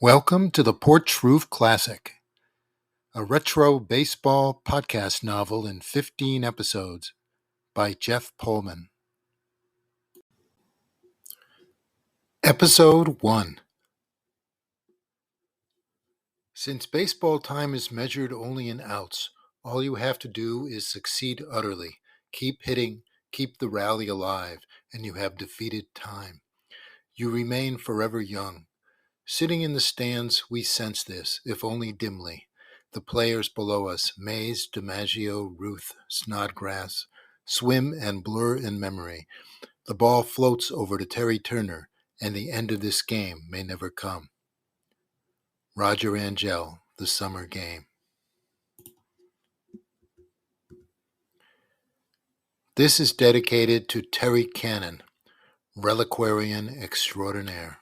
Welcome to the Porch Roof Classic, a retro baseball podcast novel in 15 episodes by Jeff Pullman. Episode 1. Since baseball time is measured only in outs, all you have to do is succeed utterly. Keep hitting, keep the rally alive, and you have defeated time. You remain forever young. Sitting in the stands, we sense this, if only dimly. The players below us, Mays, DiMaggio, Ruth, Snodgrass, swim and blur in memory. The ball floats over to Terry Turner, and the end of this game may never come. Roger Angell, The Summer Game. This is dedicated to Terry Cannon, reliquarian extraordinaire.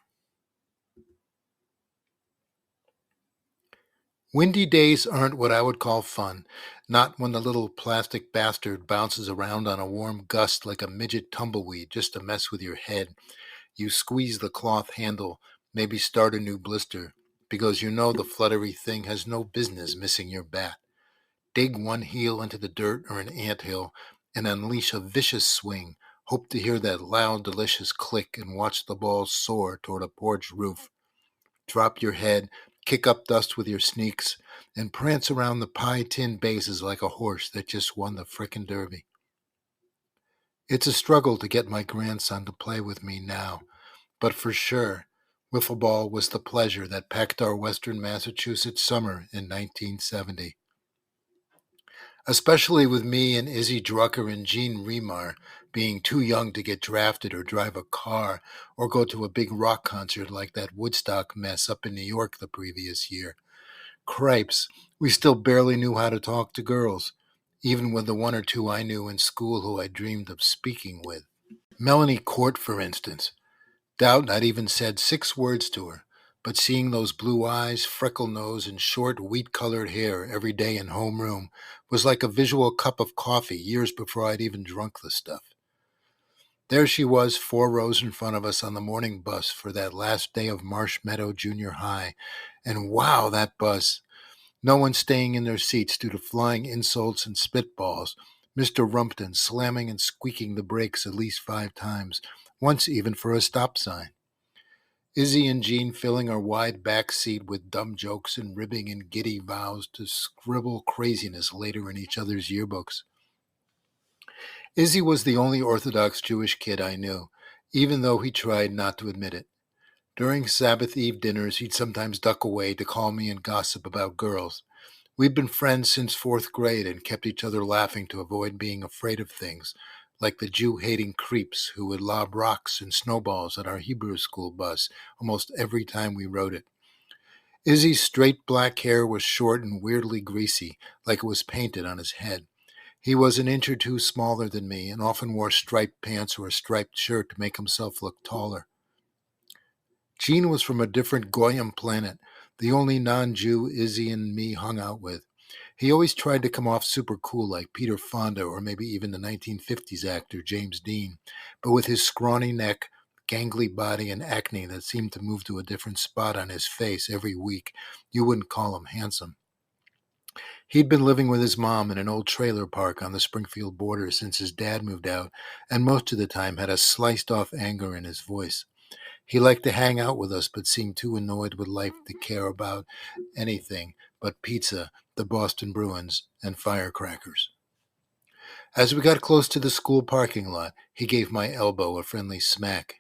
Windy days aren't what I would call fun, not when the little plastic bastard bounces around on a warm gust like a midget tumbleweed just to mess with your head. You squeeze the cloth handle, maybe start a new blister, because you know the fluttery thing has no business missing your bat. Dig one heel into the dirt or an anthill and unleash a vicious swing. Hope to hear that loud, delicious click and watch the ball soar toward a porch roof. Drop your head, kick up dust with your sneaks, and prance around the pie tin bases like a horse that just won the frickin' derby. It's a struggle to get my grandson to play with me now, but for sure, wiffle ball was the pleasure that packed our western Massachusetts summer in 1970. Especially with me and Izzy Drucker and Gene Remar being too young to get drafted or drive a car or go to a big rock concert like that Woodstock mess up in New York the previous year. Cripes, we still barely knew how to talk to girls, even with the one or two I knew in school who I dreamed of speaking with. Melanie Court, for instance. Doubt I'd even said 6 words to her, but seeing those blue eyes, freckle nose, and short, wheat-colored hair every day in homeroom was like a visual cup of coffee years before I'd even drunk the stuff. There she was, 4 rows in front of us on the morning bus for that last day of Marsh Meadow Junior High, and wow, that bus! No one staying in their seats due to flying insults and spitballs, Mr. Rumpton slamming and squeaking the brakes at least 5 times, once even for a stop sign. Izzy and Jean filling our wide back seat with dumb jokes and ribbing and giddy vows to scribble craziness later in each other's yearbooks. Izzy was the only Orthodox Jewish kid I knew, even though he tried not to admit it. During Sabbath Eve dinners, he'd sometimes duck away to call me and gossip about girls. We'd been friends since 4th grade and kept each other laughing to avoid being afraid of things, like the Jew-hating creeps who would lob rocks and snowballs at our Hebrew school bus almost every time we rode it. Izzy's straight black hair was short and weirdly greasy, like it was painted on his head. He was an inch or 2 smaller than me and often wore striped pants or a striped shirt to make himself look taller. Jean was from a different Goyim planet, the only non-Jew Izzy and me hung out with. He always tried to come off super cool like Peter Fonda or maybe even the 1950s actor James Dean, but with his scrawny neck, gangly body, and acne that seemed to move to a different spot on his face every week, you wouldn't call him handsome. He'd been living with his mom in an old trailer park on the Springfield border since his dad moved out, and most of the time had a sliced-off anger in his voice. He liked to hang out with us, but seemed too annoyed with life to care about anything but pizza, the Boston Bruins, and firecrackers. As we got close to the school parking lot, he gave my elbow a friendly smack.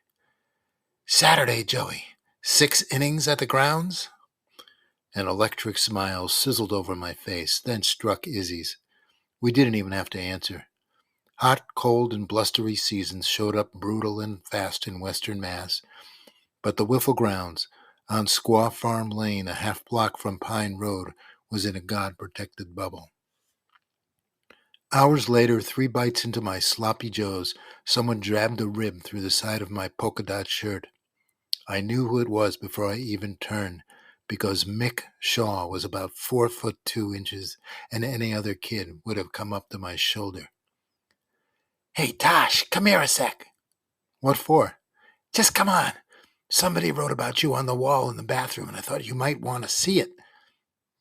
"Saturday, Joey. 6 innings at the grounds?" An electric smile sizzled over my face, then struck Izzy's. We didn't even have to answer. Hot, cold, and blustery seasons showed up brutal and fast in Western Mass, but the Wiffle Grounds, on Squaw Farm Lane, a half block from Pine Road, was in a God-protected bubble. Hours later, 3 bites into my sloppy joes, someone jabbed a rib through the side of my polka-dot shirt. I knew who it was before I even turned, because Mick Shaw was about 4'2" and any other kid would have come up to my shoulder. "Hey, Tosh, come here a sec." "What for?" "Just come on. Somebody wrote about you on the wall in the bathroom, and I thought you might want to see it.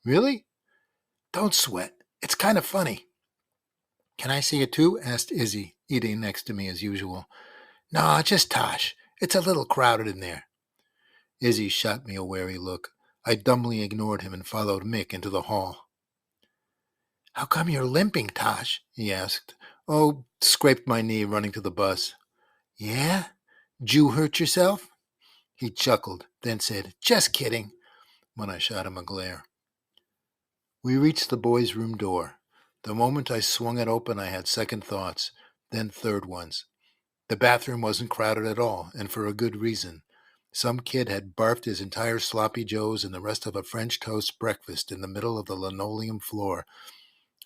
Really? Don't sweat. It's kind of funny. Can I see it too? Asked Izzy, eating next to me as usual. Nah, just Tosh. It's a little crowded in there. Izzy shot me a wary look. I dumbly ignored him and followed Mick into the hall. How come you're limping, Tosh? He asked. Oh, scraped my knee running to the bus. Yeah? Did you hurt yourself? He chuckled, then said, just kidding, when I shot him a glare. We reached the boys' room door. The moment I swung it open, I had second thoughts, then third ones. The bathroom wasn't crowded at all, and for a good reason. Some kid had barfed his entire sloppy joes and the rest of a French toast breakfast in the middle of the linoleum floor.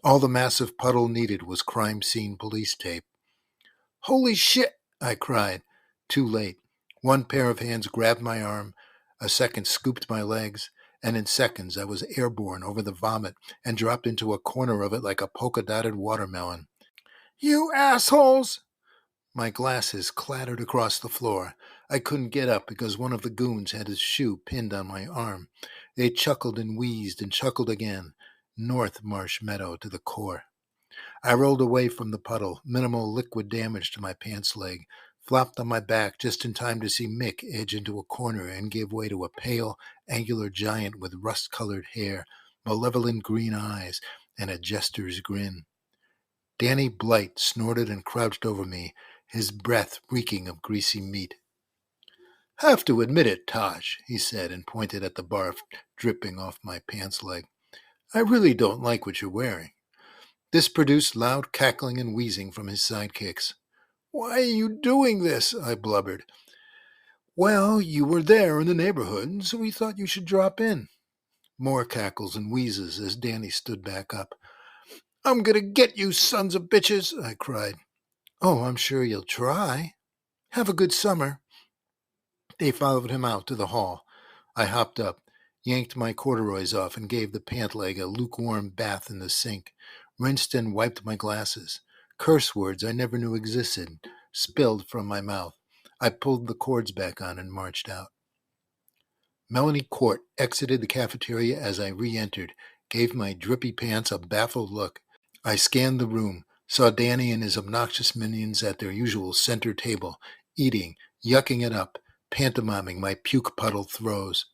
All the massive puddle needed was crime scene police tape. Holy shit! I cried. Too late. One pair of hands grabbed my arm, a second scooped my legs, and in seconds I was airborne over the vomit and dropped into a corner of it like a polka-dotted watermelon. You assholes! My glasses clattered across the floor. I couldn't get up because one of the goons had his shoe pinned on my arm. They chuckled and wheezed and chuckled again. North Marsh Meadow to the core. I rolled away from the puddle, minimal liquid damage to my pants leg, flopped on my back just in time to see Mick edge into a corner and give way to a pale, angular giant with rust-colored hair, malevolent green eyes, and a jester's grin. Danny Blight snorted and crouched over me, his breath reeking of greasy meat. Have to admit it, Tosh, he said and pointed at the barf dripping off my pants leg. I really don't like what you're wearing. This produced loud cackling and wheezing from his sidekicks. Why are you doing this? I blubbered. Well, you were there in the neighborhood, so we thought you should drop in. More cackles and wheezes as Danny stood back up. I'm going to get you, sons of bitches, I cried. Oh, I'm sure you'll try. Have a good summer. They followed him out to the hall. I hopped up, yanked my corduroys off, and gave the pant leg a lukewarm bath in the sink, rinsed and wiped my glasses. Curse words I never knew existed spilled from my mouth. I pulled the cords back on and marched out. Melanie Court exited the cafeteria as I re-entered, gave my drippy pants a baffled look. I scanned the room, saw Danny and his obnoxious minions at their usual center table, eating, yucking it up, pantomiming my puke puddle throws.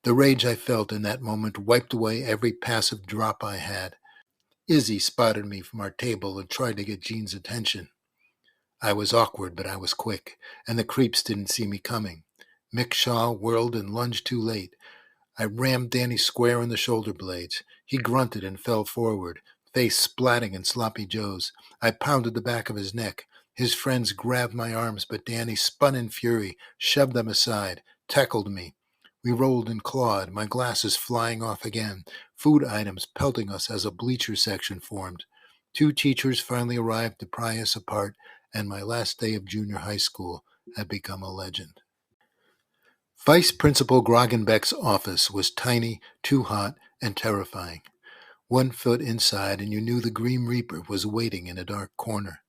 The rage I felt in that moment wiped away every passive drop I had. Izzy spotted me from our table and tried to get Jean's attention. I was awkward, but I was quick, and the creeps didn't see me coming. Mick Shaw whirled and lunged too late. I rammed Danny square in the shoulder blades. He grunted and fell forward, face splatting in sloppy joes. I pounded the back of his neck. His friends grabbed my arms, but Danny spun in fury, shoved them aside, tackled me. We rolled and clawed, my glasses flying off again, food items pelting us as a bleacher section formed. 2 teachers finally arrived to pry us apart, and my last day of junior high school had become a legend. Vice Principal Groggenbeck's office was tiny, too hot, and terrifying. 1 foot inside, and you knew the Grim Reaper was waiting in a dark corner.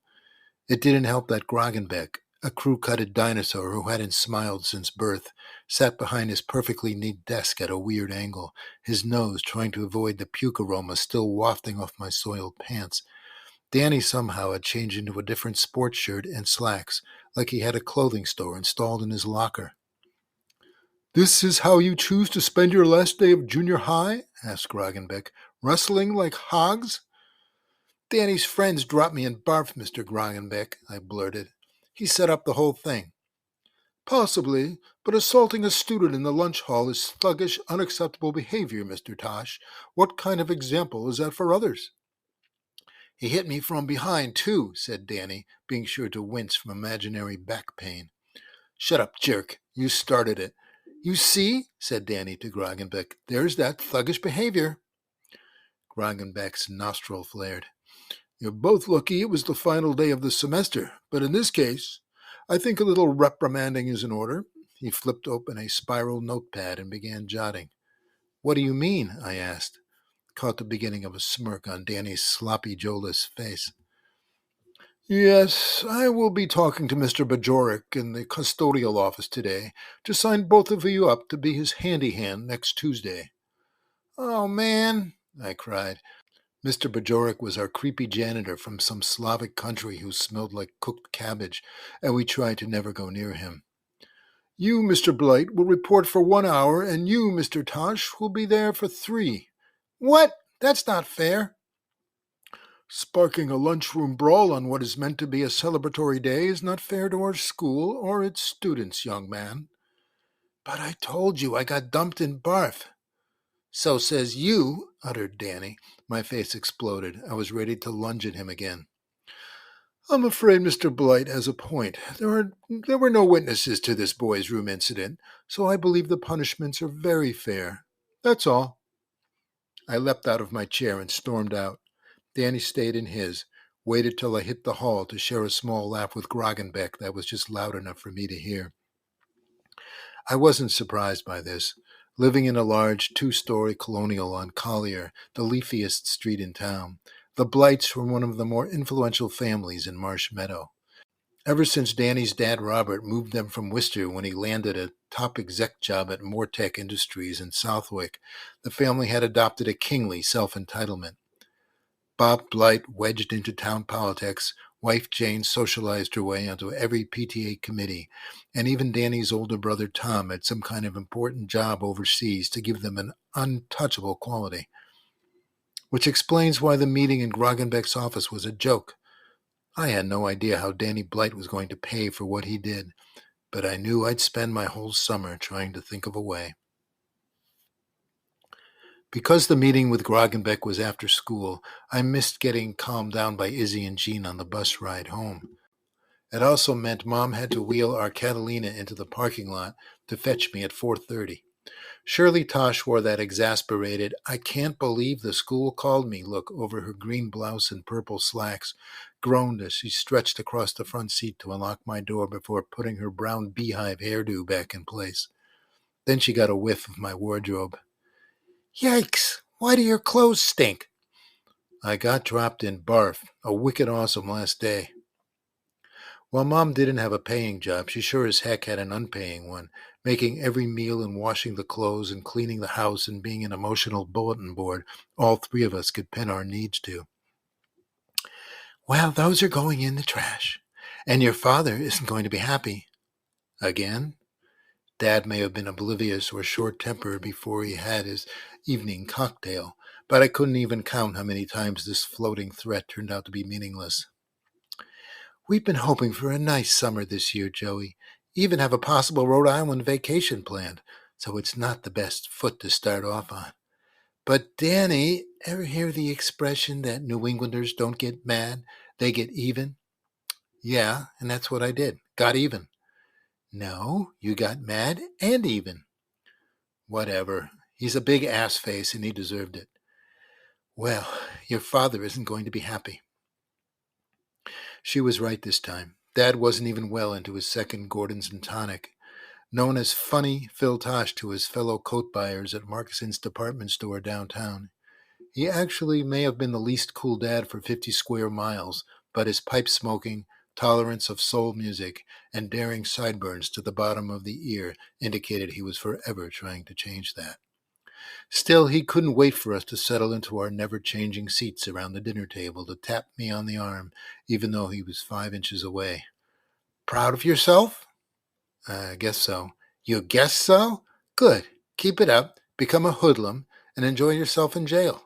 It didn't help that Groggenbeck, a crew-cutted dinosaur who hadn't smiled since birth, sat behind his perfectly neat desk at a weird angle, his nose trying to avoid the puke aroma still wafting off my soiled pants. Danny somehow had changed into a different sports shirt and slacks, like he had a clothing store installed in his locker. This is how you choose to spend your last day of junior high? Asked Groggenbeck. Wrestling like hogs? Danny's friends dropped me and barfed, Mr. Groggenbeck, I blurted. He set up the whole thing. Possibly, but assaulting a student in the lunch hall is thuggish, unacceptable behavior, Mr. Tosh. What kind of example is that for others? He hit me from behind, too, said Danny, being sure to wince from imaginary back pain. Shut up, jerk. You started it. You see, said Danny to Groggenbeck, there's that thuggish behavior. Groggenbeck's nostril flared. You're both lucky it was the final day of the semester, but in this case, I think a little reprimanding is in order. He flipped open a spiral notepad and began jotting. What do you mean? I asked, caught the beginning of a smirk on Danny's sloppy, Joeless face. Yes, I will be talking to Mr. Bajorek in the custodial office today to sign both of you up to be his handy hand next Tuesday. Oh, man, I cried. Mr. Bajorek was our creepy janitor from some Slavic country who smelled like cooked cabbage, and we tried to never go near him. You, Mr. Blight, will report for 1 hour, and you, Mr. Tosh, will be there for 3. What? That's not fair. Sparking a lunchroom brawl on what is meant to be a celebratory day is not fair to our school or its students, young man. But I told you I got dumped in barf. So says you, uttered Danny. My face exploded. I was ready to lunge at him again. I'm afraid Mr. Blight has a point. There were no witnesses to this boys' room incident, so I believe the punishments are very fair. That's all. I leapt out of my chair and stormed out. Danny stayed in his, waited till I hit the hall to share a small laugh with Groggenbeck that was just loud enough for me to hear. I wasn't surprised by this. Living in a large two-story colonial on Collier, the leafiest street in town, the Blights were one of the more influential families in Marsh Meadow. Ever since Danny's dad Robert moved them from Worcester when he landed a top exec job at Mortec Industries in Southwick, the family had adopted a kingly self-entitlement. Bob Blight wedged into town politics, wife Jane socialized her way onto every PTA committee, and even Danny's older brother Tom had some kind of important job overseas to give them an untouchable quality. Which explains why the meeting in Groggenbeck's office was a joke. I had no idea how Danny Blight was going to pay for what he did, but I knew I'd spend my whole summer trying to think of a way. Because the meeting with Groggenbeck was after school, I missed getting calmed down by Izzy and Jean on the bus ride home. It also meant Mom had to wheel our Catalina into the parking lot to fetch me at 4:30. Shirley Tosh wore that exasperated, I can't believe the school called me look over her green blouse and purple slacks, groaned as she stretched across the front seat to unlock my door before putting her brown beehive hairdo back in place. Then she got a whiff of my wardrobe. Yikes! Why do your clothes stink? I got dropped in barf, a wicked awesome last day. While Mom didn't have a paying job, she sure as heck had an unpaying one, making every meal and washing the clothes and cleaning the house and being an emotional bulletin board all three of us could pin our needs to. Well, those are going in the trash. And your father isn't going to be happy. Again? Dad may have been oblivious or short-tempered before he had his evening cocktail, but I couldn't even count how many times this floating threat turned out to be meaningless. We've been hoping for a nice summer this year, Joey. Even have a possible Rhode Island vacation planned, so it's not the best foot to start off on. But Danny, ever hear the expression that New Englanders don't get mad, they get even? Yeah, and that's what I did. Got even. No, you got mad and even. Whatever. He's a big ass face and he deserved it. Well, your father isn't going to be happy. She was right this time. Dad wasn't even well into his second Gordon's and tonic. Known as Funny Phil Tosh to his fellow coat buyers at Markison's department store downtown. He actually may have been the least cool dad for 50 square miles, but his pipe smoking, tolerance of soul music, and daring sideburns to the bottom of the ear indicated he was forever trying to change that. Still, he couldn't wait for us to settle into our never-changing seats around the dinner table to tap me on the arm, even though he was 5 inches away. Proud of yourself? I guess so. You guess so? Good. Keep it up, become a hoodlum, and enjoy yourself in jail.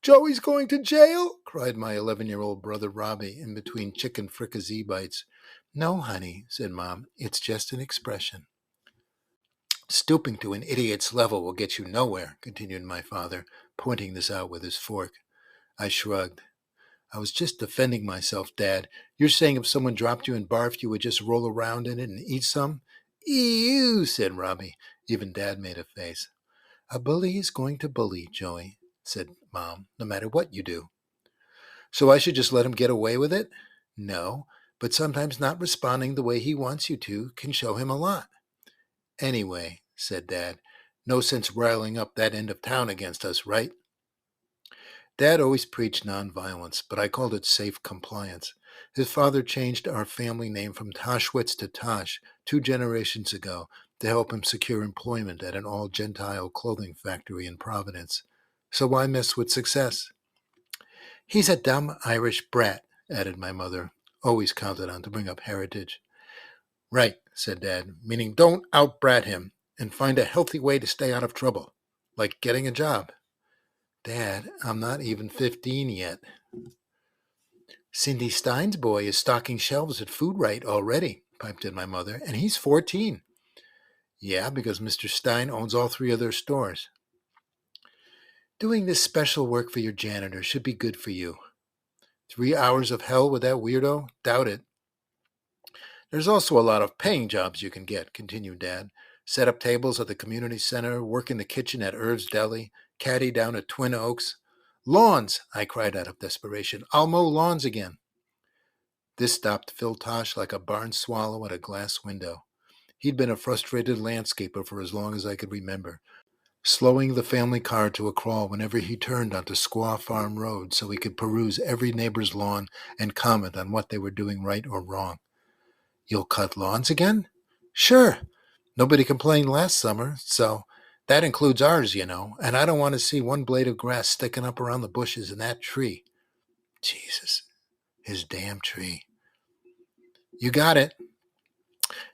Joey's going to jail? Cried my 11-year-old brother Robbie in between chicken fricassee bites. No, honey, said Mom. It's just an expression. Stooping to an idiot's level will get you nowhere, continued my father, pointing this out with his fork. I shrugged. I was just defending myself, Dad. You're saying if someone dropped you in barf, you would just roll around in it and eat some? Ew, said Robbie. Even Dad made a face. A bully is going to bully, Joey, said Mom, no matter what you do. So I should just let him get away with it? No, but sometimes not responding the way he wants you to can show him a lot. Anyway, said Dad, no sense riling up that end of town against us, right? Dad always preached nonviolence, but I called it safe compliance. His father changed our family name from Toshwitz to Tosh 2 generations ago to help him secure employment at an all-Gentile clothing factory in Providence. So why mess with success? He's a dumb Irish brat, added my mother, always counted on to bring up heritage. Right, said Dad, meaning don't out-brat him and find a healthy way to stay out of trouble, like getting a job. Dad, I'm not even 15 yet. Cindy Stein's boy is stocking shelves at Food Right already, piped in my mother, and he's 14. Yeah, because Mr. Stein owns all 3 of their stores. Doing this special work for your janitor should be good for you. 3 hours of hell with that weirdo? Doubt it. There's also a lot of paying jobs you can get, continued Dad. Set up tables at the community center, work in the kitchen at Irv's Deli, caddy down at Twin Oaks. Lawns, I cried out of desperation. I'll mow lawns again. This stopped Phil Tosh like a barn swallow at a glass window. He'd been a frustrated landscaper for as long as I could remember, slowing the family car to a crawl whenever he turned onto Squaw Farm Road so he could peruse every neighbor's lawn and comment on what they were doing right or wrong. You'll cut lawns again? Sure. Nobody complained last summer, so that includes ours, you know, and I don't want to see one blade of grass sticking up around the bushes in that tree. Jesus, his damn tree. You got it.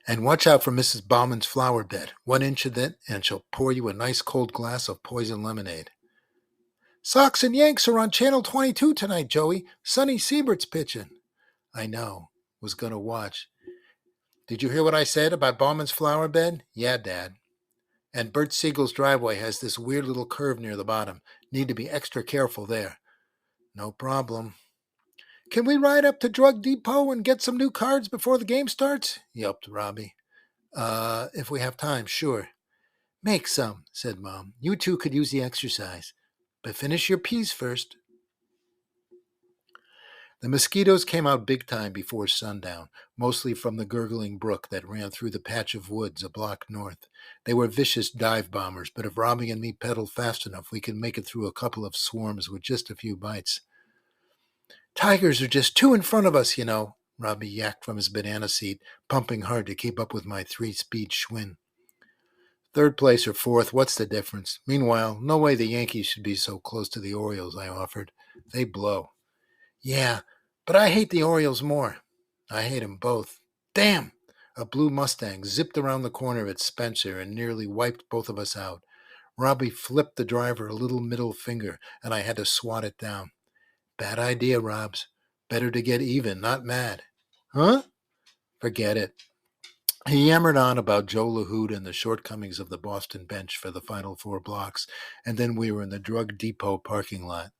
And watch out for Mrs. Bauman's flower bed. 1 inch of it, and she'll pour you a nice cold glass of poison lemonade. Sox and Yanks are on Channel 22 tonight, Joey. Sonny Siebert's pitching. I know. Was going to watch. Did you hear what I said about Bauman's flower bed? Yeah, Dad. And Bert Siegel's driveway has this weird little curve near the bottom. Need to be extra careful there. No problem. Can we ride up to Drug Depot and get some new cards before the game starts? Yelped Robbie. If we have time, sure. Make some, said Mom. You two could use the exercise. But finish your peas first. The mosquitoes came out big time before sundown, mostly from the gurgling brook that ran through the patch of woods a block north. They were vicious dive bombers, but if Robbie and me pedaled fast enough, we could make it through a couple of swarms with just a few bites. Tigers are just 2 in front of us, you know, Robbie yacked from his banana seat, pumping hard to keep up with my 3-speed Schwinn. 3rd place or 4th, what's the difference? Meanwhile, no way the Yankees should be so close to the Orioles, I offered. They blow. Yeah, but I hate the Orioles more. I hate them both. Damn! A blue Mustang zipped around the corner at Spencer and nearly wiped both of us out. Robbie flipped the driver a little middle finger, and I had to swat it down. Bad idea, Robs. Better to get even, not mad. Huh? Forget it. He yammered on about Joe LaHood and the shortcomings of the Boston bench for the final 4 blocks, and then we were in the Drug Depot parking lot.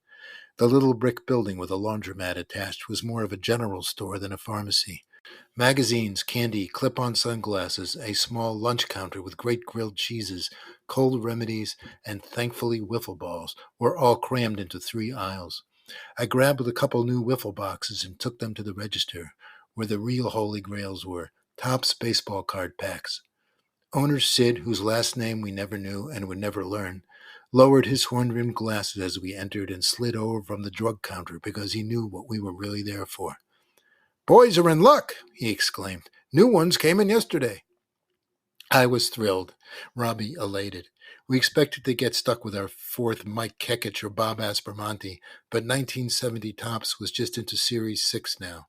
The little brick building with a laundromat attached was more of a general store than a pharmacy. Magazines, candy, clip-on sunglasses, a small lunch counter with great grilled cheeses, cold remedies, and thankfully wiffle balls were all crammed into 3 aisles. I grabbed a couple new wiffle boxes and took them to the register, where the real holy grails were, Topps baseball card packs. Owner Sid, whose last name we never knew and would never learn, lowered his horn-rimmed glasses as we entered and slid over from the drug counter because he knew what we were really there for. Boys are in luck, he exclaimed. New ones came in yesterday. I was thrilled, Robbie elated. We expected to get stuck with our 4th Mike Kekich or Bob Aspermonte, but 1970 Topps was just into Series 6 now.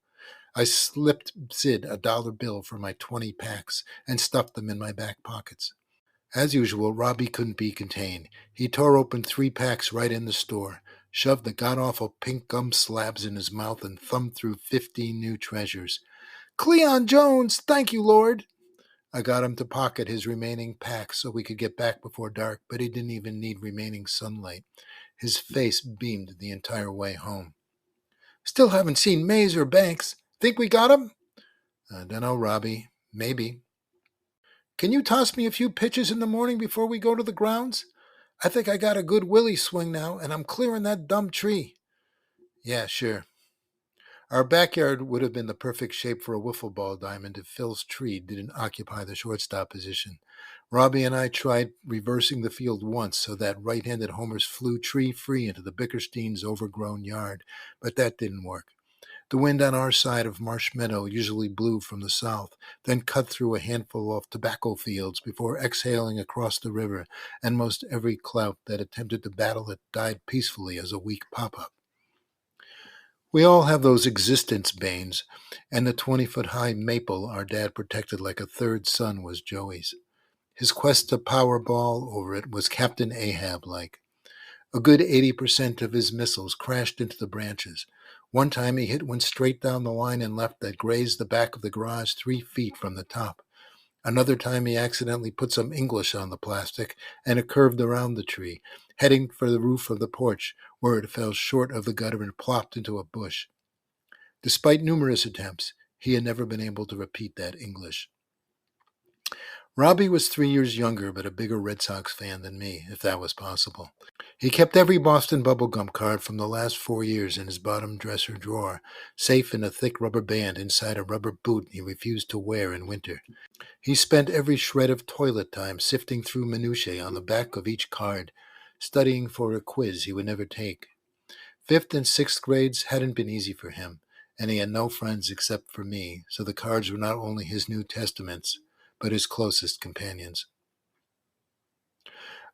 I slipped Sid a $1 bill for my 20 packs and stuffed them in my back pockets. As usual, Robbie couldn't be contained. He tore open 3 packs right in the store, shoved the god-awful pink gum slabs in his mouth, and thumbed through 15 new treasures. Cleon Jones, thank you, Lord! I got him to pocket his remaining packs so we could get back before dark, but he didn't even need remaining sunlight. His face beamed the entire way home. Still haven't seen Mays or Banks. Think we got him? I don't know, Robbie. Maybe. Can you toss me a few pitches in the morning before we go to the grounds? I think I got a good willy swing now, and I'm clearing that dumb tree. Yeah, sure. Our backyard would have been the perfect shape for a wiffle ball diamond if Phil's tree didn't occupy the shortstop position. Robbie and I tried reversing the field once so that right-handed homers flew tree-free into the Bickersteins' overgrown yard, but that didn't work. The wind on our side of Marsh Meadow usually blew from the south, then cut through a handful of tobacco fields before exhaling across the river, and most every clout that attempted to battle it died peacefully as a weak pop-up. We all have those existence banes, and the 20-foot-high maple our dad protected like a third son was Joey's. His quest to Powerball over it was Captain Ahab-like. A good 80% of his missiles crashed into the branches. One time he hit one straight down the line and left that grazed the back of the garage 3 feet from the top. Another time he accidentally put some English on the plastic and it curved around the tree, heading for the roof of the porch, where it fell short of the gutter and plopped into a bush. Despite numerous attempts, he had never been able to repeat that English. Robbie was 3 years younger but a bigger Red Sox fan than me, if that was possible. He kept every Boston bubblegum card from the last 4 years in his bottom dresser drawer, safe in a thick rubber band inside a rubber boot he refused to wear in winter. He spent every shred of toilet time sifting through minutiae on the back of each card, studying for a quiz he would never take. 5th and 6th grades hadn't been easy for him, and he had no friends except for me, so the cards were not only his New Testaments, but his closest companions.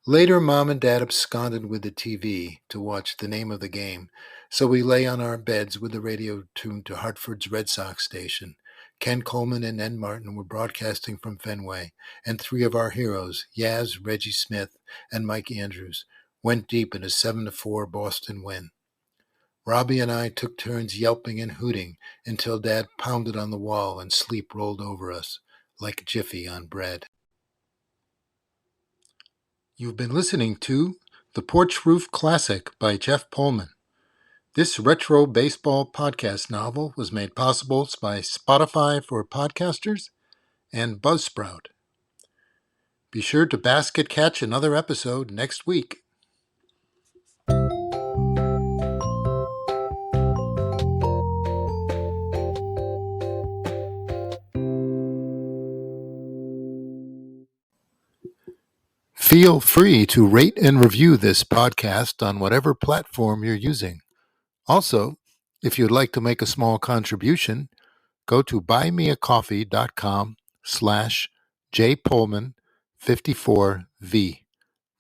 Later, Mom and Dad absconded with the TV to watch The Name of the Game, so we lay on our beds with the radio tuned to Hartford's Red Sox station. Ken Coleman and Ed Martin were broadcasting from Fenway, and 3 of our heroes, Yaz, Reggie Smith, and Mike Andrews, went deep in a 7-4 Boston win. Robbie and I took turns yelping and hooting until Dad pounded on the wall and sleep rolled over us, like Jiffy on bread. You've been listening to The Porch Roof Classic by Jeff Pullman. This retro baseball podcast novel was made possible by Spotify for podcasters and Buzzsprout. Be sure to basket catch another episode next week. Feel free to rate and review this podcast on whatever platform you're using. Also, if you'd like to make a small contribution, go to buymeacoffee.com/jpullman54v.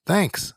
Thanks.